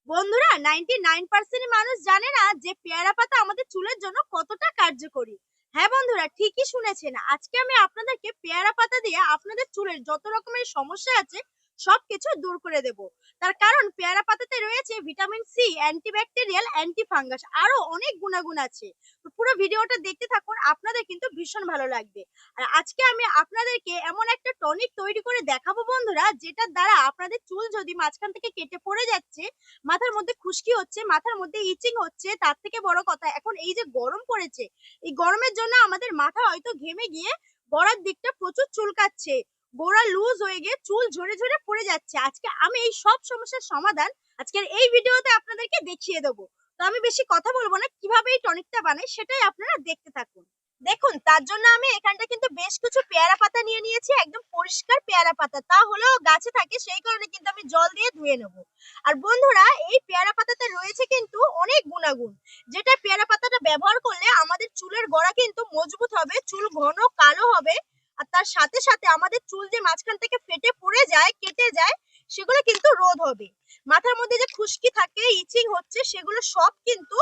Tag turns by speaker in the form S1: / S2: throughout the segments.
S1: বন্ধুরা 99% মানুষ জানে না যে পেয়ারা পাতা আমাদের চুলের জন্য কতটা কার্যকরী। হ্যাঁ বন্ধুরা, ঠিকই শুনেছেন। আজকে আমি আপনাদেরকে পেয়ারা পাতা দিয়ে আপনাদের চুলের যত রকমের সমস্যা আছে সবকিছু দূর করে দেব। তার কারণ পেয়ারা পাতাতে রয়েছে vitamin C, antibacterial, anti fungus, আরো অনেক গুণাগুণ আছে। তো পুরো ভিডিওটা দেখতে থাকুন, আপনাদের কিন্তু ভীষণ ভালো লাগবে। আর আজকে আমি আপনাদেরকে এমন একটা টনিক তৈরি করে দেখাবো বন্ধুরা, যেটার দ্বারা আপনাদের চুল যদি মাঝখান থেকে কেটে পড়ে যাচ্ছে, মাথার মধ্যে খুশকি হচ্ছে, মাথার মধ্যে ইচিং হচ্ছে, তার থেকে বড় কথা এখন এই যে গরম পড়েছে, এই গরমের জন্য আমাদের মাথা হয়তো ঘেমে গিয়ে গোড়ার দিকটা প্রচুর চুলকাচ্ছে, গোড়া লুজ হয়ে গিয়ে চুল ঝরে ঝরে পড়ে যাচ্ছে। আজকে আমি এই সব সমস্যার সমাধান আজকের এই ভিডিওতে আপনাদেরকে দেখিয়ে দেবো। তো আমি বেশি কথা বলবো না, কিভাবে এই টনিকটা বানাই সেটাই আপনারা দেখতে থাকুন। দেখুন, তার জন্য আমি এখানটা কিন্তু বেশ কিছু পেয়ারা পাতা নিয়ে নিয়েছি, একদম পরিষ্কার পেয়ারা পাতা, তা হলেও গাছে থাকে সেই কারণে কিন্তু আমি জল দিয়ে ধুয়ে নেবো। আর বন্ধুরা, এই পেয়ারা পাতাতে রয়েছে কিন্তু অনেক গুণাগুণ, যেটা পেয়ারা পাতাটা ব্যবহার করলে আমাদের চুলের গোড়া কিন্তু মজবুত হবে, চুল ঘন কালো হবে। আর তার সাথে সাথে আমাদের চুল যে মাঝখান থেকে ফেটে পড়ে যায়, কেটে যায়, সেগুলো কিন্তু রোধ হবে। মাথার মধ্যে যে খুশকি থাকে, ইচিং হচ্ছে, সেগুলো সব কিন্তু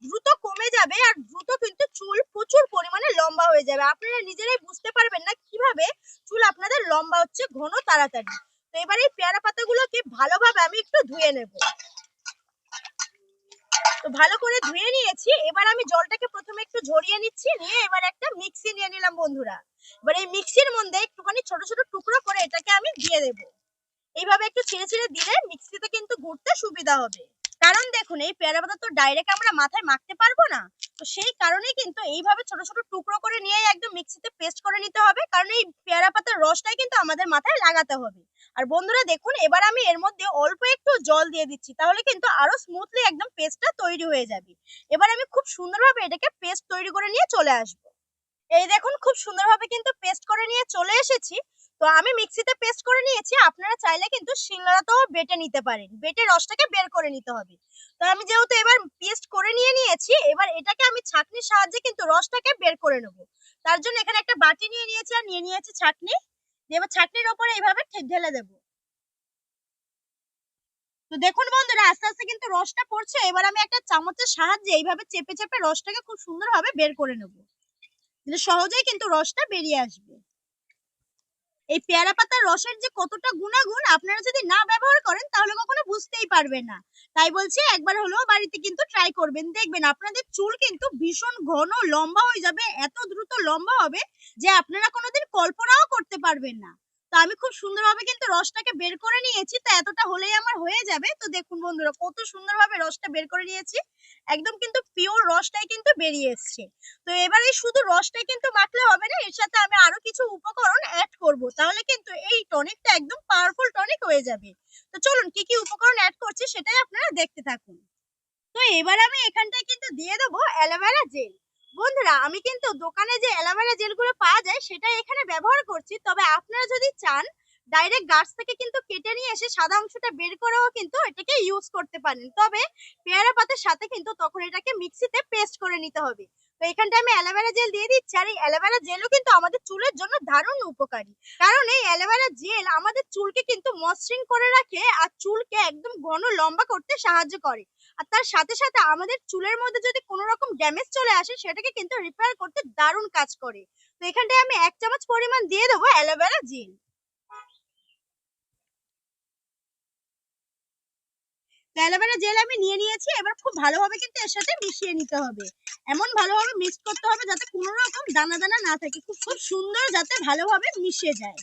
S1: দ্রুত কমে যাবে। আর দ্রুত কিন্তু চুল প্রচুর পরিমাণে লম্বা হয়ে যাবে, আপনারা নিজেরাই বুঝতে পারবেন না কিভাবে চুল আপনাদের লম্বা হচ্ছে ঘন তাড়াতাড়ি। তো এবার এই পেয়ারা পাতাগুলোকে ভালোভাবে আমি একটু ধুয়ে নেব। তো ভালো করে ধুয়ে নিয়েছি, এবার আমি জলটাকে প্রথমে একটু ঝরিয়ে নিচ্ছি, নিয়ে এবার একটা মিক্সি নিয়ে নিলাম বন্ধুরা। এবার এই মিক্সির মধ্যে একটুখানি ছোট ছোট টুকরো করে এটাকে আমি দিয়ে দেবো। এইভাবে একটু ছিঁড়ে ছিঁড়ে দিলে মিক্সিতে কিন্তু ঘুরতে সুবিধা হবে। কারণ দেখুন, এই পেয়ারা পাতা তো ডাইরেক্ট আমরা মাথায় মাখতে পারবো না, তো সেই কারণেই কিন্তু এইভাবে ছোট ছোট টুকরো করে নিয়ে একদম মিক্সিতে পেস্ট করে নিতে হবে, কারণ এই পেয়ারা পাতার রসটাই কিন্তু আমাদের মাথায় লাগাতে হবে। আর বন্ধুরা দেখুন, এবার আমি এর মধ্যে অল্প একটু জল দিয়ে দিচ্ছি, তাহলে কিন্তু আরো স্মুথলি একদম পেস্টটা তৈরি হয়ে যাবে। এবার আমি খুব সুন্দরভাবে এটাকে পেস্ট তৈরি করে নিয়ে চলে আসবো। এই দেখুন, খুব সুন্দরভাবে কিন্তু পেস্ট করে নিয়ে চলে এসেছি। তো আমি মিক্সিতে পেস্ট করে নিয়েছি, আপনারা চাইলে কিন্তু শিলনোড়াতেও বেটে নিতে পারেন, বেটে রসটাকে বের করে নিতে হবে। তো আমি যেহেতু এবার পেস্ট করে নিয়েছি, এবার এটাকে আমি ছাঁকনির সাহায্যে কিন্তু রসটাকে বের করে নেব। তার জন্য এখানে একটা বাটি নিয়ে নিয়েছি, আর নিয়ে নিয়েছি ছাঁকনি। এবার ছাঁকনির ওপরে এইভাবে ঢেলে দেব। তো দেখুন বন্ধুরা, আস্তে আস্তে কিন্তু রসটা পড়ছে। এবার আমি একটা চামচের সাহায্যে এইভাবে চেপে চেপে রসটাকে খুব সুন্দরভাবে বের করে নেব, সহজেই কিন্তু রসটা বেরিয়ে আসবে। এই পেয়ারা পাতার রসের যে কতটা গুণাগুণ আপনারা যদি না ব্যবহার করেন তাহলে কখনো বুঝতেই পারবেন না। তাই বলছি, একবার হলেও বাড়িতে কিন্তু ট্রাই করবেন, দেখবেন আপনাদের চুল কিন্তু ভীষণ ঘন লম্বা হয়ে যাবে, এত দ্রুত লম্বা হবে যে আপনারা কোনোদিন কল্পনাও করতে পারবেন না। তো আমি খুব সুন্দরভাবে কিন্তু রসটাকে বের করে নিয়েছি, তো এতটা হলেই আমার হয়ে যাবে। তো দেখুন বন্ধুরা, কত সুন্দরভাবে রসটা বের করে নিয়েছি, একদম কিন্তু পিওর রসটাই কিন্তু বেরিয়ে এসছে। তো এবারে শুধু রসটাই কিন্তু মাখলে হবে না, এর সাথে আমি আরো কিছু উপকরণ অ্যাড করব, তাহলে কিন্তু এই টনিকটা একদম পাওয়ারফুল টনিক হয়ে যাবে। তো চলুন, কি কি উপকরণ অ্যাড করছি সেটাই আপনারা দেখতে থাকুন। তো এবার আমি এখানটায় কিন্তু দিয়ে দেবো অ্যালোভেরা জেল। বন্ধুরা, আমি কিন্তু দোকানে যে অ্যালোভেরা জেলগুলো পাওয়া যায় সেটাই এখানে ব্যবহার করছি, তবে আপনারা যদি চান ডাইরেক্ট গাছ থেকে কিন্তু কেটে নিয়ে এসে সাদা অংশটা বের করেও কিন্তু এটাকে ইউজ করতে পারেন, তবে পেয়ারা পাতার সাথে কিন্তু তখন এটাকে মিক্সিতে পেস্ট করে নিতে হবে। তো এখানটা আমি অ্যালোভেরা জেল দিয়ে দিচ্ছি, আর এই অ্যালোভেরা জেলও কিন্তু আমাদের চুলের জন্য দারুণ উপকারী, কারণ এই অ্যালোভেরা জেল আমাদের চুলকে কিন্তু মসৃণ করে রাখে, আর চুলকে একদম ঘন লম্বা করতে সাহায্য করে। আর তার সাথে সাথে আমাদের চুলের মধ্যে যদি কোনো রকম ড্যামেজ চলে আসে সেটাকে কিন্তু রিপেয়ার করতে দারুণ কাজ করে। তো এখানটায় আমি 1 চামচ পরিমাণ দিয়ে দেবো অ্যালোভেরা জেল। অ্যালোভেরা জেল আমি নিয়ে নিয়েছি, এবার খুব ভালোভাবে কিন্তু এর সাথে মিশিয়ে নিতে হবে। এমন ভালোভাবে মিক্স করতে হবে যাতে কোনো রকম দানা দানা না থাকে, খুব খুব সুন্দর যাতে ভালোভাবে মিশে যায়।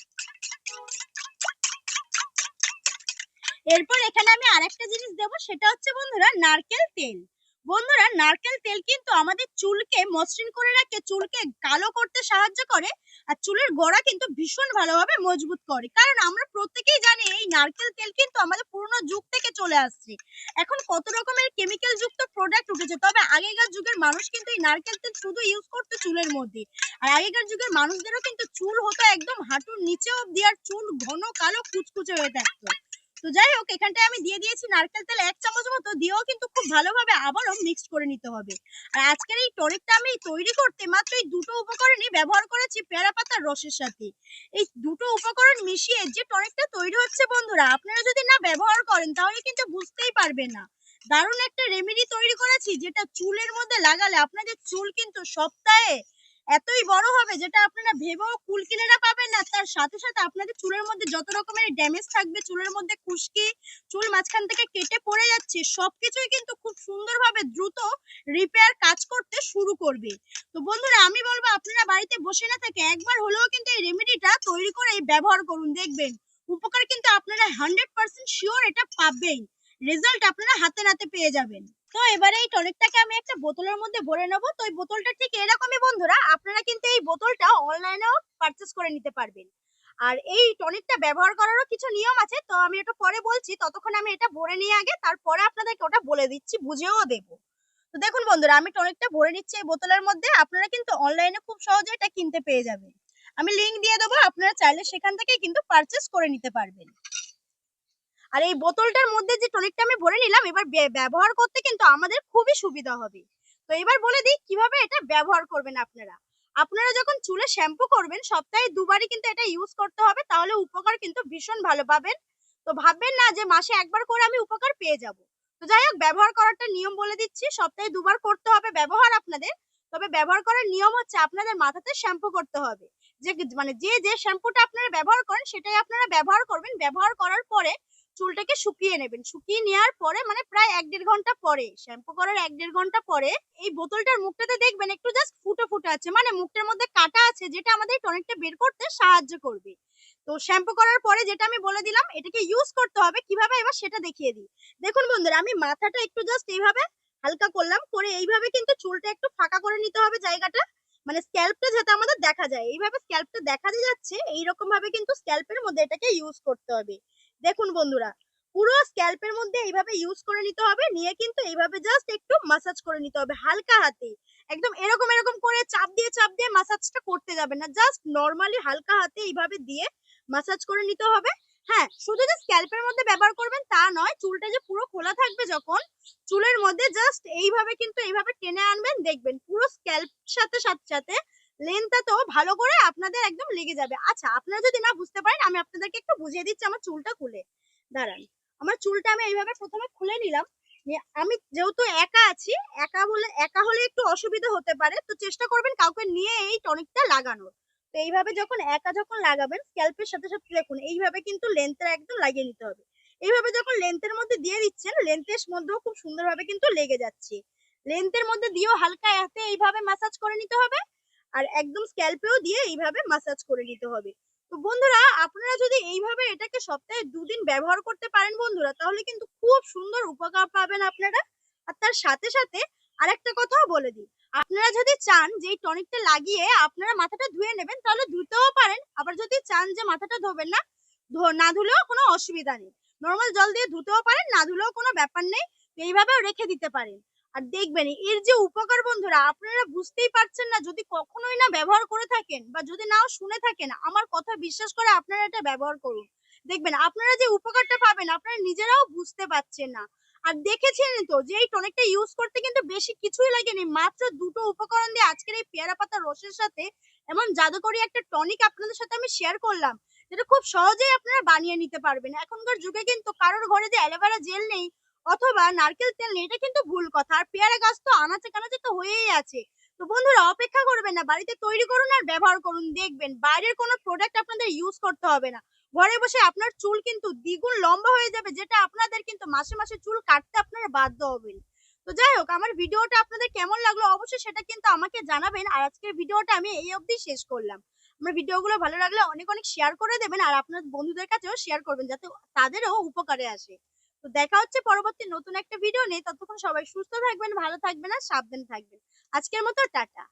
S1: এরপর এখানে আমি আরেকটা জিনিস দেবো, সেটা হচ্ছে বন্ধুরা নারকেল তেল। বন্ধুরা, নারকেল তেল কিন্তু আমাদের চুলকে মসৃণ করে রাখে, চুলকে কালো করতে সাহায্য করে, আর চুলের গোড়া কিন্তু ভীষণ ভালোভাবে মজবুত করে। কারণ আমরা প্রত্যেকেই জানি এই নারকেল তেল কিন্তু আমাদের পুরনো যুগ থেকে চলে আসছে। এখন কত রকমের কেমিক্যাল যুক্ত প্রোডাক্ট উঠেছে, তবে আগেকার যুগের মানুষ কিন্তু এই নারকেল তেল শুধু ইউজ করতো চুলের মধ্যে। আর আগেকার যুগের মানুষদেরও কিন্তু চুল হতো একদম হাঁটুর নিচে অব্দি, আর চুল ঘন কালো কুচকুচে হয়ে থাকতো। তো যাই হোক, এখানটায় আমি দিয়ে দিয়েছি নারকেল তেল 1 চামচ মতো, দিয়েও কিন্তু খুব ভালোভাবে আবারও মিক্স করে নিতে হবে। আর আজকের এই টনিকটা আমি তৈরি করতে মাত্র এই দুটো উপকরণই ব্যবহার করেছি পেয়ারা পাতার রসের সাথে। এই দুটো উপকরণ মিশিয়ে যে টনিকটা তৈরি হচ্ছে বন্ধুরা, আপনারা যদি না ব্যবহার করেন তাহলে কিন্তু বুঝতেই পারবেন না। দারুণ একটা রেমেডি তৈরি করেছি, যেটা চুলের মধ্যে লাগালে আপনাদের চুল কিন্তু সপ্তাহে এতই বড় হবে যেটা আপনারা ভেবেও কুল কিনারা পাবেন না। তার সাথে সাথে আপনাদের চুলের মধ্যে যত রকমের ড্যামেজ থাকবে, চুলের মধ্যে খুশকি, চুল মাঝখান থেকে কেটে পড়ে যাচ্ছে, সবকিছুই কিন্তু খুব সুন্দরভাবে দ্রুত রিপেয়ার কাজ করতে শুরু করবে। তো বন্ধুরা, আমি বলবো আপনারা বাড়িতে বসে না থেকে একবার হলেও কিন্তু এই রেমেডিটা তৈরি করে ব্যবহার করুন, দেখবেন উপকার কিন্তু আপনারা 100% শিওর এটা পাবেন, রেজাল্ট আপনারা হাতে নাতে পেয়ে যাবেন। তো এবারে এই টনিকটাকে আমি একটা বোতলের মধ্যে ভরে নেব। তো এই বোতলটা ঠিক এরকমই বন্ধুরা, আপনারা কিন্তু এই বোতলটা অনলাইনেও পারচেজ করে নিতে পারবেন। আর এই টনিকটা ব্যবহার করারও কিছু নিয়ম আছে, তো আমি এটা পরে বলছি, ততক্ষণ আমি এটা ভরে নিয়ে আগে তারপরে আপনাদেরকে ওটা বলে দিচ্ছি, বুঝেও দেবো। তো দেখুন বন্ধুরা, আমি টনিকটা ভরে নিচ্ছি এই বোতলের মধ্যে। আপনারা কিন্তু অনলাইনে খুব সহজে এটা কিনতে পেয়ে যাবেন, আমি লিংক দিয়ে দেবো, আপনারা চাইলে সেখান থেকে কিন্তু পারচেজ করে নিতে পারবেন। আর এই বোতলটার মধ্যে যে টনিকটা আমি ভরে নিলাম, এবার ব্যবহার করতে কিন্তু আমাদের খুবই সুবিধা হবে। তো এবার বলে দিই কিভাবে এটা ব্যবহার করবেন আপনারা। আপনারা যখন চুলে শ্যাম্পু করবেন সপ্তাহে দুবারই কিন্তু এটা ইউজ করতে হবে, তাহলে উপকার কিন্তু ভীষণ ভালো পাবেন। তো ভাববেন না যে মাসে একবার করে আমি উপকার পেয়ে যাব। তো যাই হোক, ব্যবহার করারটা নিয়ম বলে দিচ্ছি, সপ্তাহে দুবার করতে হবে ব্যবহার আপনাদের। তবে ব্যবহার করার নিয়ম হচ্ছে আপনাদের মাথাতে শ্যাম্পু করতে হবে। যে মানে যে শ্যাম্পুটা আপনারা ব্যবহার করেন সেটাই আপনারা ব্যবহার করবেন। ব্যবহার করার পরে চুলটাকে শুকিয়ে নেবেন, শুকিয়ে নেওয়ার পরে মানে প্রায় 1-1.5 ঘন্টা পরে, শ্যাম্পু করার 1-1.5 ঘন্টা পরে এই বোতলটার মুখটাতে দেখবেন একটু জাস্ট ফুটো ফুটো আছে, মানে মুখটার মধ্যে কাটা আছে, যেটা আমাদের টনিকটা বের করতে সাহায্য করবে। তো শ্যাম্পু করার পরে যেটা আমি বলে দিলাম, এটাকে ইউজ করতে হবে কিভাবে এবার সেটা দেখিয়ে দিই। দেখুন বন্ধুরা, আমি মাথাটা একটু জাস্ট এইভাবে হালকা করলাম, করে এইভাবে কিন্তু চুলটা একটু ফাঁকা করে নিতে হবে জায়গাটা, মানে স্ক্যাল্পটা যাতে আমাদের দেখা যায়, এইভাবে স্ক্যাল্পটা দেখা যাচ্ছে এইরকম ভাবে কিন্তু স্ক্যাল্পের মধ্যে এটাকে ইউজ করতে হবে। দেখুন বন্ধুরা, পুরো স্ক্যাল্পের মধ্যে এইভাবে ইউজ করে নিতে হবে, নিয়ে কিন্তু এইভাবে জাস্ট একটু মাসাজ করে নিতে হবে হালকা হাতে। একদম এরকম এরকম করে চাপ দিয়ে মাসাজটা করতে যাবেন না, জাস্ট নরমালি হালকা হাতে এইভাবে দিয়ে মাসাজ করে নিতে হবে। হ্যাঁ, শুধু যে স্ক্যাল্পের মধ্যে ব্যবহার করবেন তা নয়, চুলটা যে পুরো খোলা থাকবে যখন, চুলের মধ্যে জাস্ট এইভাবে কিন্তু এইভাবে টেনে আনবেন, দেখবেন পুরো স্ক্যাল্প সাথে সাথে লেন্থটা তো ভালো করে আপনাদের একদম লেগে যাবে। আচ্ছা, আপনারা যদি না বুঝতে পারেন আমি আপনাদেরকে একটু বুঝিয়ে দিচ্ছি আমার চুলটা খুলে। দাঁড়ান, আমার চুলটা আমি এইভাবে প্রথমে খুলে নিলাম। আমি যেহেতু একা আছি, একা হলে একটু অসুবিধা হতে পারে, তো চেষ্টা করবেন কাউকে নিয়ে এই টনিকটা লাগানোর। তো এইভাবে যখন লাগাবেন স্ক্যাল্পের সাথে সাথে দেখুন এইভাবে কিন্তু লেন্থটা একদম লাগিয়ে নিতে হবে। এইভাবে যখন লেন্থের মধ্যে দিয়ে দিচ্ছেন, লেন্থের মধ্যেও খুব সুন্দরভাবে কিন্তু লেগে যাচ্ছে। লেন্থের মধ্যে দিয়েও হালকা হাতে এইভাবে ম্যাসাজ করে নিতে হবে, আর একদম স্ক্যাল্পেও দিয়ে এইভাবে ম্যাসাজ করে নিতে হবে। তো বন্ধুরা, আপনারা যদি এইভাবে এটাকে সপ্তাহে 2 দিন ব্যবহার করতে পারেন বন্ধুরা, তাহলে কিন্তু খুব সুন্দর উপকার পাবেন আপনারা। আর তার সাথে সাথে আরেকটা কথাও বলে দিই, আপনারা যদি চান যে এই টনিকটা লাগিয়ে আপনারা মাথাটা ধুয়ে নেবেন, তাহলে ধুতেও পারেন। আবার যদি চান যে মাথাটা ধোবেন না, না ধুলেও কোনো অসুবিধা নেই, নর্মাল জল দিয়ে ধুতেও পারেন, না ধুলেও কোনো ব্যাপার নেই। এইভাবেও রেখে দিতে পারেন। আর দেখবেন এর যে উপকার বন্ধুরা, আপনারা বুঝতেই পারছেন না যদি কখনোই না ব্যবহার করে থাকেন বা যদি নাও শুনে থাকেন, আমার কথা বিশ্বাস করে আপনারা এটা ব্যবহার করুন, দেখবেন আপনারা যে উপকারটা পাবেন আপনারা নিজেরাও বুঝতে পারছেন না। আর দেখেছেন তো যে এই টনিকটা ইউজ করতে কিন্তু বেশি কিছুই লাগেনি, মাত্র 2টো উপকরণ দিয়ে আজকের এই পেয়ারা পাতার রসের সাথে এমন জাদুকরি একটা টনিক আপনাদের সাথে আমি শেয়ার করলাম, যেটা খুব সহজেই আপনারা বানিয়ে নিতে পারবেন। এখনকার যুগে কিন্তু কারোর ঘরে যে অ্যালোভেরা জেল নেই অথবা নারকেল তেল নেই, এটা কিন্তু ভুল কথা। আর পেয়ারা গাছ তো আনাচে কানাচে তো হয়েই আছে। তো বন্ধুরা, অপেক্ষা করবেন না, বাড়িতে তৈরি করুন আর ব্যবহার করুন, দেখবেন বাইরের কোনো প্রোডাক্ট আপনাদের ইউজ করতে হবে না। ঘরে বসে আপনার চুল কিন্তু দ্বিগুণ লম্বা হয়ে যাবে, যেটা আপনাদের কিন্তু মাসে মাসে চুল কাটতে আপনারা বাধ্য হবেন। তো যাই হোক, আমার ভিডিওটা আপনাদের কেমন লাগলো অবশ্যই সেটা কিন্তু আমাকে জানাবেন। আর আজকের ভিডিওটা আমি এই অবধি শেষ করলাম। আমার ভিডিওগুলো ভালো লাগলে অনেক অনেক শেয়ার করে দেবেন, আর আপনার বন্ধুদের কাছেও শেয়ার করবেন যাতে তাদেরও উপকারে আসে। তো দেখা হচ্ছে পরবর্তী নতুন একটা ভিডিও নিয়ে, ততক্ষণ সবাই সুস্থ থাকবেন, ভালো থাকবেন আর সাবধানে থাকবেন। আজকের মতো টাটা।